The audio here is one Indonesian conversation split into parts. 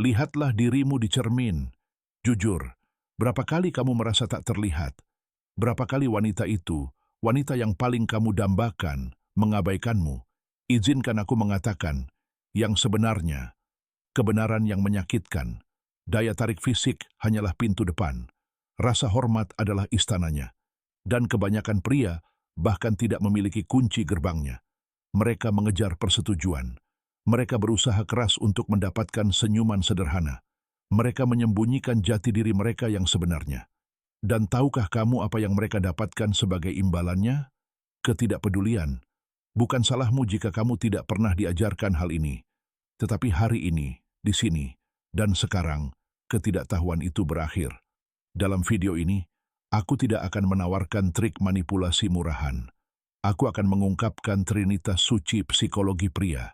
Lihatlah dirimu di cermin. Jujur, berapa kali kamu merasa tak terlihat? Berapa kali wanita itu, wanita yang paling kamu dambakan, mengabaikanmu? Izinkan aku mengatakan, yang sebenarnya, kebenaran yang menyakitkan, daya tarik fisik hanyalah pintu depan. Rasa hormat adalah istananya. Dan kebanyakan pria bahkan tidak memiliki kunci gerbangnya. Mereka mengejar persetujuan. Mereka berusaha keras untuk mendapatkan senyuman sederhana. Mereka menyembunyikan jati diri mereka yang sebenarnya. Dan tahukah kamu apa yang mereka dapatkan sebagai imbalannya? Ketidakpedulian. Bukan salahmu jika kamu tidak pernah diajarkan hal ini. Tetapi hari ini, di sini, dan sekarang, ketidaktahuan itu berakhir. Dalam video ini, aku tidak akan menawarkan trik manipulasi murahan. Aku akan mengungkapkan trinitas suci psikologi pria.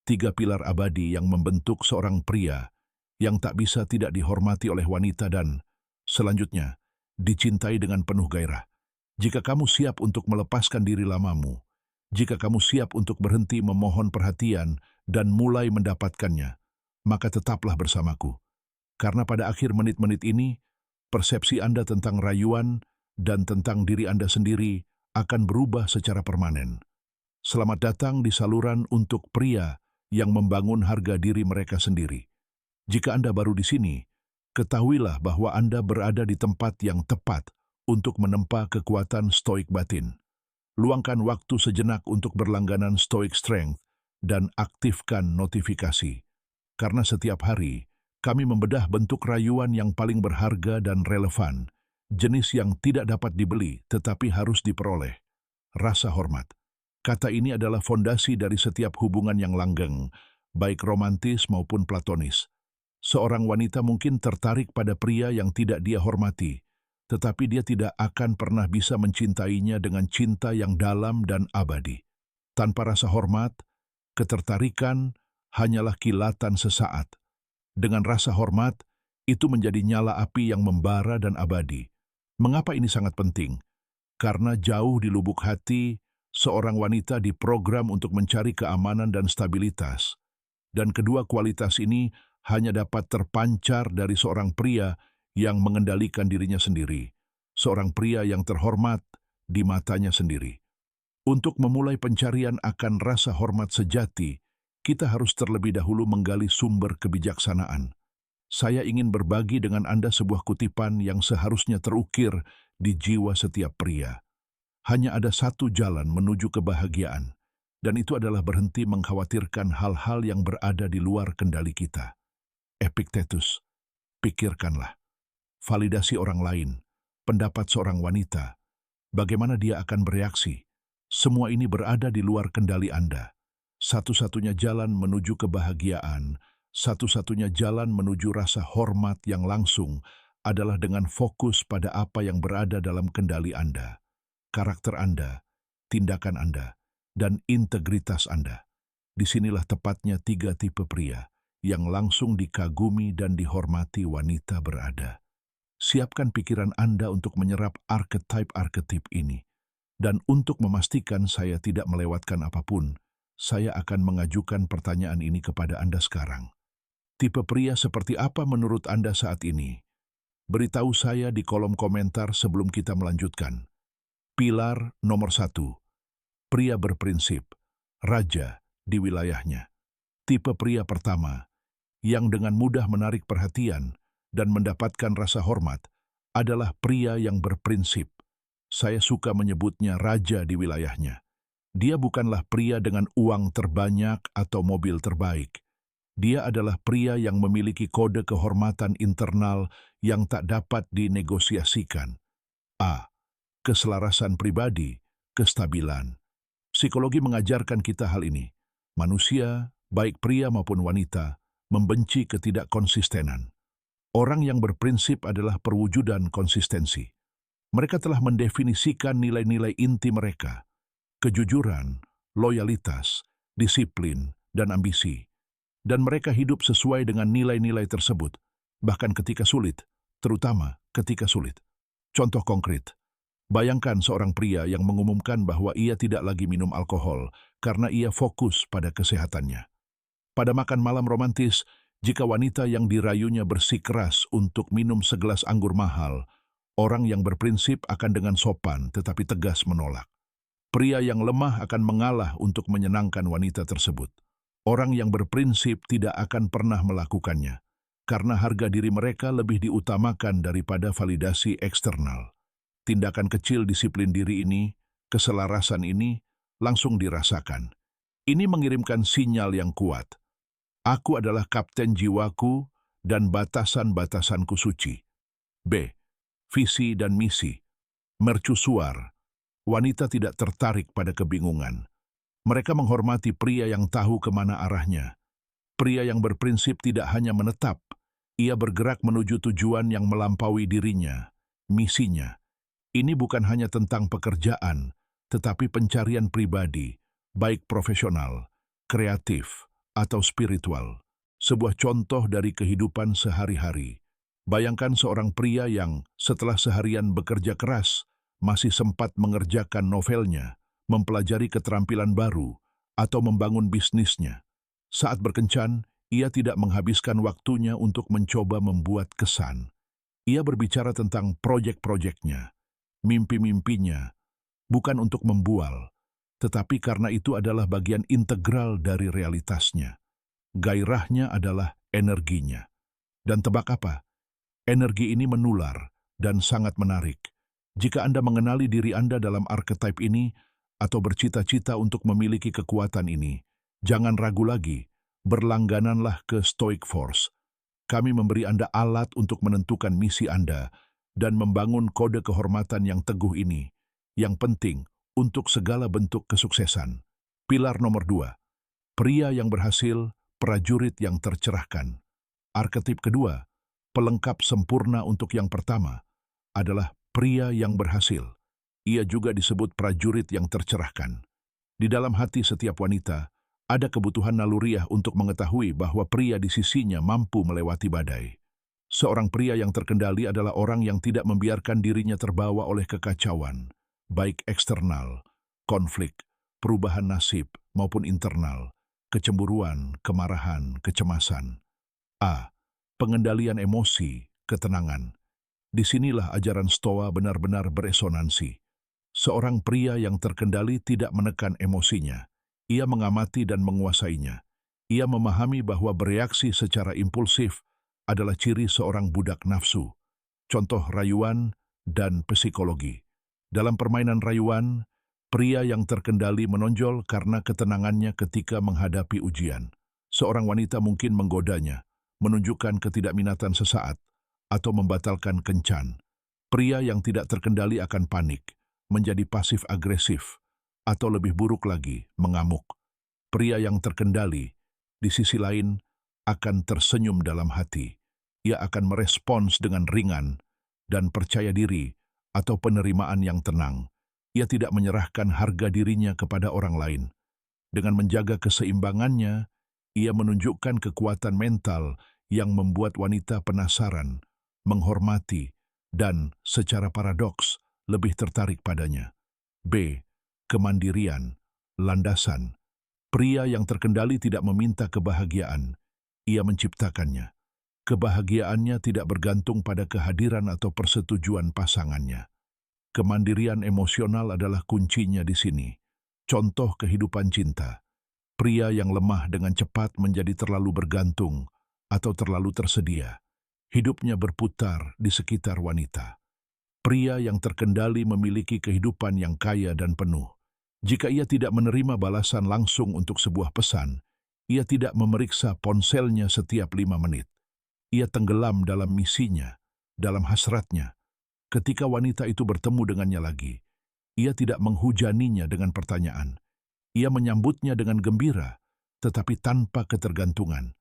3 pilar abadi yang membentuk seorang pria yang tak bisa tidak dihormati oleh wanita dan, selanjutnya, dicintai dengan penuh gairah. Jika kamu siap untuk melepaskan diri lamamu, jika kamu siap untuk berhenti memohon perhatian dan mulai mendapatkannya, maka tetaplah bersamaku. Karena pada akhir menit-menit ini, persepsi Anda tentang rayuan dan tentang diri Anda sendiri akan berubah secara permanen. Selamat datang di saluran untuk pria yang membangun harga diri mereka sendiri. Jika Anda baru di sini, ketahuilah bahwa Anda berada di tempat yang tepat untuk menempa kekuatan stoik batin. Luangkan waktu sejenak untuk berlangganan Stoic Strength dan aktifkan notifikasi. Karena setiap hari, kami membedah bentuk rayuan yang paling berharga dan relevan, jenis yang tidak dapat dibeli tetapi harus diperoleh. Rasa hormat. Kata ini adalah fondasi dari setiap hubungan yang langgeng, baik romantis maupun platonis. Seorang wanita mungkin tertarik pada pria yang tidak dia hormati, tetapi dia tidak akan pernah bisa mencintainya dengan cinta yang dalam dan abadi. Tanpa rasa hormat, ketertarikan hanyalah kilatan sesaat. Dengan rasa hormat, itu menjadi nyala api yang membara dan abadi. Mengapa ini sangat penting? Karena jauh di lubuk hati, seorang wanita diprogram untuk mencari keamanan dan stabilitas. Dan kedua kualitas ini hanya dapat terpancar dari seorang pria yang mengendalikan dirinya sendiri, seorang pria yang terhormat di matanya sendiri. Untuk memulai pencarian akan rasa hormat sejati, kita harus terlebih dahulu menggali sumber kebijaksanaan. Saya ingin berbagi dengan Anda sebuah kutipan yang seharusnya terukir di jiwa setiap pria. Hanya ada satu jalan menuju kebahagiaan, dan itu adalah berhenti mengkhawatirkan hal-hal yang berada di luar kendali kita. Epictetus, pikirkanlah. Validasi orang lain, pendapat seorang wanita, bagaimana dia akan bereaksi. Semua ini berada di luar kendali Anda. Satu-satunya jalan menuju kebahagiaan, satu-satunya jalan menuju rasa hormat yang langsung adalah dengan fokus pada apa yang berada dalam kendali Anda. Karakter Anda, tindakan Anda, dan integritas Anda. Disinilah tepatnya 3 tipe pria yang langsung dikagumi dan dihormati wanita berada. Siapkan pikiran Anda untuk menyerap arketip-arketip ini. Dan untuk memastikan saya tidak melewatkan apapun, saya akan mengajukan pertanyaan ini kepada Anda sekarang. Tipe pria seperti apa menurut Anda saat ini? Beritahu saya di kolom komentar sebelum kita melanjutkan. Pilar nomor 1. Pria berprinsip, raja di wilayahnya. Tipe pria pertama, yang dengan mudah menarik perhatian dan mendapatkan rasa hormat, adalah pria yang berprinsip. Saya suka menyebutnya raja di wilayahnya. Dia bukanlah pria dengan uang terbanyak atau mobil terbaik. Dia adalah pria yang memiliki kode kehormatan internal yang tak dapat dinegosiasikan. A. Keselarasan pribadi, kestabilan. Psikologi mengajarkan kita hal ini. Manusia, baik pria maupun wanita, membenci ketidakkonsistenan. Orang yang berprinsip adalah perwujudan konsistensi. Mereka telah mendefinisikan nilai-nilai inti mereka, kejujuran, loyalitas, disiplin, dan ambisi. Dan mereka hidup sesuai dengan nilai-nilai tersebut, bahkan ketika sulit, terutama ketika sulit. Contoh konkret, bayangkan seorang pria yang mengumumkan bahwa ia tidak lagi minum alkohol karena ia fokus pada kesehatannya. Pada makan malam romantis, Jika wanita yang dirayunya bersikeras untuk minum segelas anggur mahal, orang yang berprinsip akan dengan sopan tetapi tegas menolak. Pria yang lemah akan mengalah untuk menyenangkan wanita tersebut. Orang yang berprinsip tidak akan pernah melakukannya, karena harga diri mereka lebih diutamakan daripada validasi eksternal. Tindakan kecil disiplin diri ini, keselarasan ini, langsung dirasakan. Ini mengirimkan sinyal yang kuat. Aku adalah kapten jiwaku dan batasan-batasanku suci. B. Visi dan misi. Mercusuar. Wanita tidak tertarik pada kebingungan. Mereka menghormati pria yang tahu kemana arahnya. Pria yang berprinsip tidak hanya menetap, ia bergerak menuju tujuan yang melampaui dirinya, misinya. Ini bukan hanya tentang pekerjaan, tetapi pencarian pribadi, baik profesional, kreatif, atau spiritual. Sebuah contoh dari kehidupan sehari-hari. Bayangkan seorang pria yang setelah seharian bekerja keras, masih sempat mengerjakan novelnya, mempelajari keterampilan baru, atau membangun bisnisnya. Saat berkencan, ia tidak menghabiskan waktunya untuk mencoba membuat kesan. Ia berbicara tentang proyek-proyeknya, mimpi-mimpinya, bukan untuk membual, tetapi karena itu adalah bagian integral dari realitasnya. Gairahnya adalah energinya. Dan tebak apa? Energi ini menular dan sangat menarik. Jika Anda mengenali diri Anda dalam archetype ini, atau bercita-cita untuk memiliki kekuatan ini, jangan ragu lagi, berlanggananlah ke Stoic Force. Kami memberi Anda alat untuk menentukan misi Anda dan membangun kode kehormatan yang teguh ini, yang penting untuk segala bentuk kesuksesan. Pilar nomor 2, pria yang berhasil, prajurit yang tercerahkan. Arketip kedua, pelengkap sempurna untuk yang pertama, adalah pria yang berhasil. Ia juga disebut prajurit yang tercerahkan. Di dalam hati setiap wanita, ada kebutuhan naluriah untuk mengetahui bahwa pria di sisinya mampu melewati badai. Seorang pria yang terkendali adalah orang yang tidak membiarkan dirinya terbawa oleh kekacauan, baik eksternal, konflik, perubahan nasib, maupun internal, kecemburuan, kemarahan, kecemasan. A. Pengendalian emosi, ketenangan. Disinilah ajaran Stoa benar-benar beresonansi. Seorang pria yang terkendali tidak menekan emosinya. Ia mengamati dan menguasainya. Ia memahami bahwa bereaksi secara impulsif adalah ciri seorang budak nafsu. Contoh rayuan dan psikologi. Dalam permainan rayuan, pria yang terkendali menonjol karena ketenangannya ketika menghadapi ujian. Seorang wanita mungkin menggodanya, menunjukkan ketidakminatan sesaat, atau membatalkan kencan. Pria yang tidak terkendali akan panik, menjadi pasif-agresif, atau lebih buruk lagi, mengamuk. Pria yang terkendali, di sisi lain, akan tersenyum dalam hati. Ia akan merespons dengan ringan dan percaya diri atau penerimaan yang tenang. Ia tidak menyerahkan harga dirinya kepada orang lain. Dengan menjaga keseimbangannya, ia menunjukkan kekuatan mental yang membuat wanita penasaran, menghormati, dan secara paradoks lebih tertarik padanya. B. Kemandirian, landasan. Pria yang terkendali tidak meminta kebahagiaan, ia menciptakannya. Kebahagiaannya tidak bergantung pada kehadiran atau persetujuan pasangannya. Kemandirian emosional adalah kuncinya di sini. Contoh kehidupan cinta. Pria yang lemah dengan cepat menjadi terlalu bergantung atau terlalu tersedia. Hidupnya berputar di sekitar wanita. Pria yang terkendali memiliki kehidupan yang kaya dan penuh. Jika ia tidak menerima balasan langsung untuk sebuah pesan, ia tidak memeriksa ponselnya setiap 5 menit. Ia tenggelam dalam misinya, dalam hasratnya. Ketika wanita itu bertemu dengannya lagi, ia tidak menghujaninya dengan pertanyaan. Ia menyambutnya dengan gembira, tetapi tanpa ketergantungan.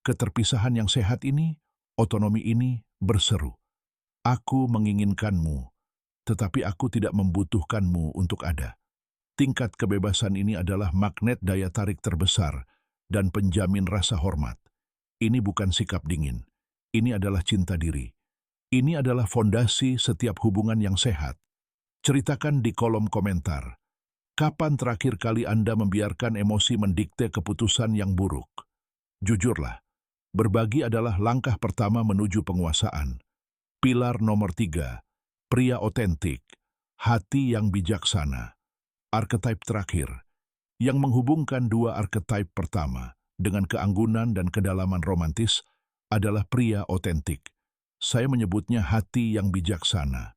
Keterpisahan yang sehat ini, otonomi ini berseru. Aku menginginkanmu, tetapi aku tidak membutuhkanmu untuk ada. Tingkat kebebasan ini adalah magnet daya tarik terbesar dan penjamin rasa hormat. Ini bukan sikap dingin. Ini adalah cinta diri. Ini adalah fondasi setiap hubungan yang sehat. Ceritakan di kolom komentar. Kapan terakhir kali Anda membiarkan emosi mendikte keputusan yang buruk? Jujurlah, Berbagi adalah langkah pertama menuju penguasaan. Pilar nomor 3, pria otentik, hati yang bijaksana. Archetype terakhir, yang menghubungkan dua archetype pertama dengan keanggunan dan kedalaman romantis adalah pria otentik. Saya menyebutnya hati yang bijaksana.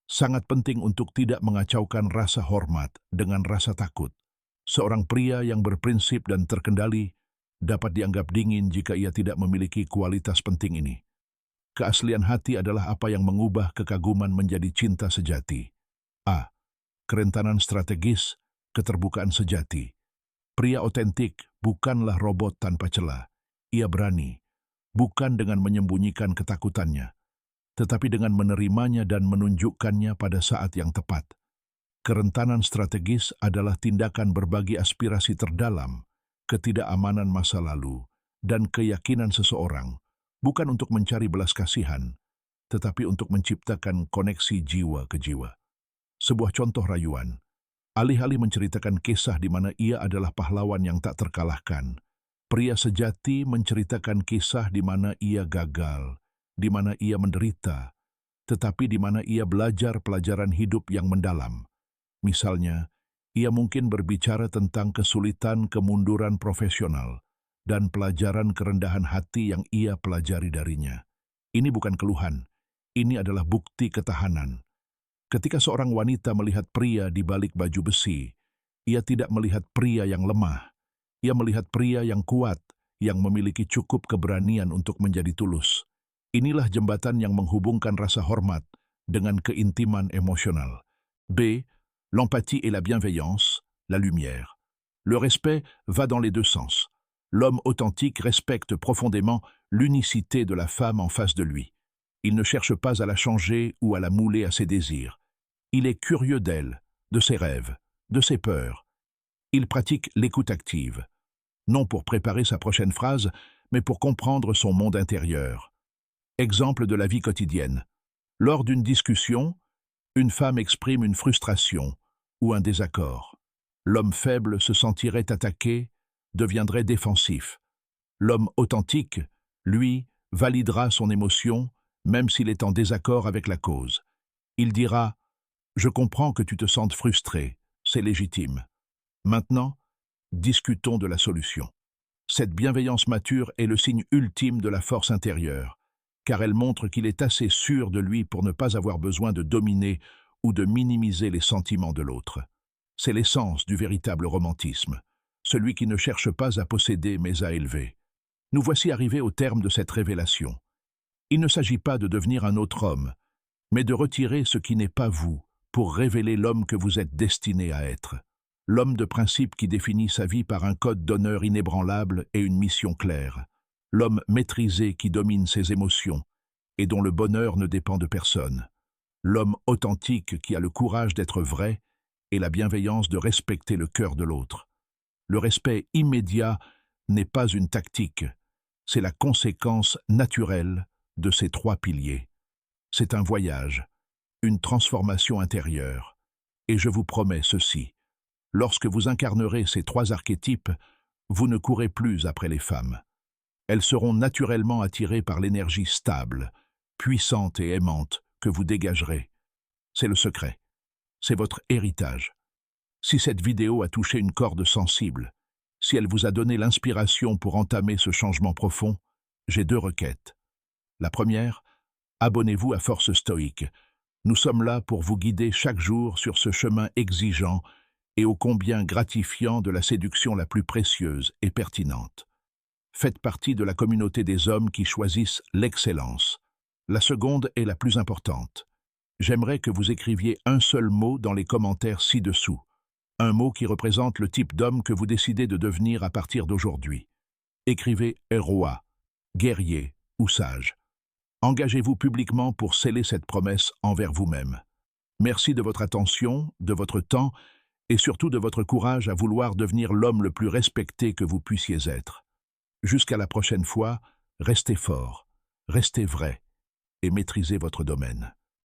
Sangat penting untuk tidak mengacaukan rasa hormat dengan rasa takut. Seorang pria yang berprinsip dan terkendali dapat dianggap dingin jika ia tidak memiliki kualitas penting ini. Keaslian hati adalah apa yang mengubah kekaguman menjadi cinta sejati. A. Kerentanan strategis, keterbukaan sejati. Pria otentik bukanlah robot tanpa celah. Ia berani, bukan dengan menyembunyikan ketakutannya, tetapi dengan menerimanya dan menunjukkannya pada saat yang tepat. Kerentanan strategis adalah tindakan berbagi aspirasi terdalam, ketidakamanan masa lalu, dan keyakinan seseorang, bukan untuk mencari belas kasihan, tetapi untuk menciptakan koneksi jiwa ke jiwa. Sebuah contoh rayuan, alih-alih menceritakan kisah di mana ia adalah pahlawan yang tak terkalahkan, pria sejati menceritakan kisah di mana ia gagal, di mana ia menderita, tetapi di mana ia belajar pelajaran hidup yang mendalam. Misalnya, ia mungkin berbicara tentang kesulitan kemunduran profesional dan pelajaran kerendahan hati yang ia pelajari darinya. Ini bukan keluhan, ini adalah bukti ketahanan. Ketika seorang wanita melihat pria di balik baju besi, ia tidak melihat pria yang lemah. Ia melihat pria yang kuat, yang memiliki cukup keberanian untuk menjadi tulus. Inilah jembatan yang menghubungkan rasa hormat dengan keintiman emosional. B. L'empathie et la bienveillance, la lumière. Le respect va dans les deux sens. L'homme authentique respecte profondément l'unicité de la femme en face de lui. Il ne cherche pas à la changer ou à la mouler à ses désirs. Il est curieux d'elle, de ses rêves, de ses peurs. Il pratique l'écoute active, non pour préparer sa prochaine phrase, mais pour comprendre son monde intérieur. Exemple de la vie quotidienne. Lors d'une discussion, une femme exprime une frustration ou un désaccord. L'homme faible se sentirait attaqué, deviendrait défensif. L'homme authentique, lui, validera son émotion, même s'il est en désaccord avec la cause. Il dira « Je comprends que tu te sentes frustré, c'est légitime. Maintenant, discutons de la solution. » Cette bienveillance mature est le signe ultime de la force intérieure, car elle montre qu'il est assez sûr de lui pour ne pas avoir besoin de dominer ou de minimiser les sentiments de l'autre. C'est l'essence du véritable romantisme, celui qui ne cherche pas à posséder mais à élever. Nous voici arrivés au terme de cette révélation. Il ne s'agit pas de devenir un autre homme, mais de retirer ce qui n'est pas vous pour révéler l'homme que vous êtes destiné à être. L'homme de principe qui définit sa vie par un code d'honneur inébranlable et une mission claire. L'homme maîtrisé qui domine ses émotions et dont le bonheur ne dépend de personne. L'homme authentique qui a le courage d'être vrai et la bienveillance de respecter le cœur de l'autre. Le respect immédiat n'est pas une tactique, c'est la conséquence naturelle de ces trois piliers. C'est un voyage, une transformation intérieure. Et je vous promets ceci, lorsque vous incarnerez ces trois archétypes, vous ne courez plus après les femmes. Elles seront naturellement attirées par l'énergie stable, puissante et aimante que vous dégagerez. C'est le secret. C'est votre héritage. Si cette vidéo a touché une corde sensible, si elle vous a donné l'inspiration pour entamer ce changement profond, j'ai deux requêtes. La première, abonnez-vous à Force Stoïque. Nous sommes là pour vous guider chaque jour sur ce chemin exigeant et ô combien gratifiant de la séduction la plus précieuse et pertinente. Faites partie de la communauté des hommes qui choisissent l'excellence. La seconde est la plus importante. J'aimerais que vous écriviez un seul mot dans les commentaires ci-dessous. Un mot qui représente le type d'homme que vous décidez de devenir à partir d'aujourd'hui. Écrivez « roi »,« guerrier » ou « sage ». Engagez-vous publiquement pour sceller cette promesse envers vous-même. Merci de votre attention, de votre temps et surtout de votre courage à vouloir devenir l'homme le plus respecté que vous puissiez être. Jusqu'à la prochaine fois, restez fort, restez vrai et maîtrisez votre domaine.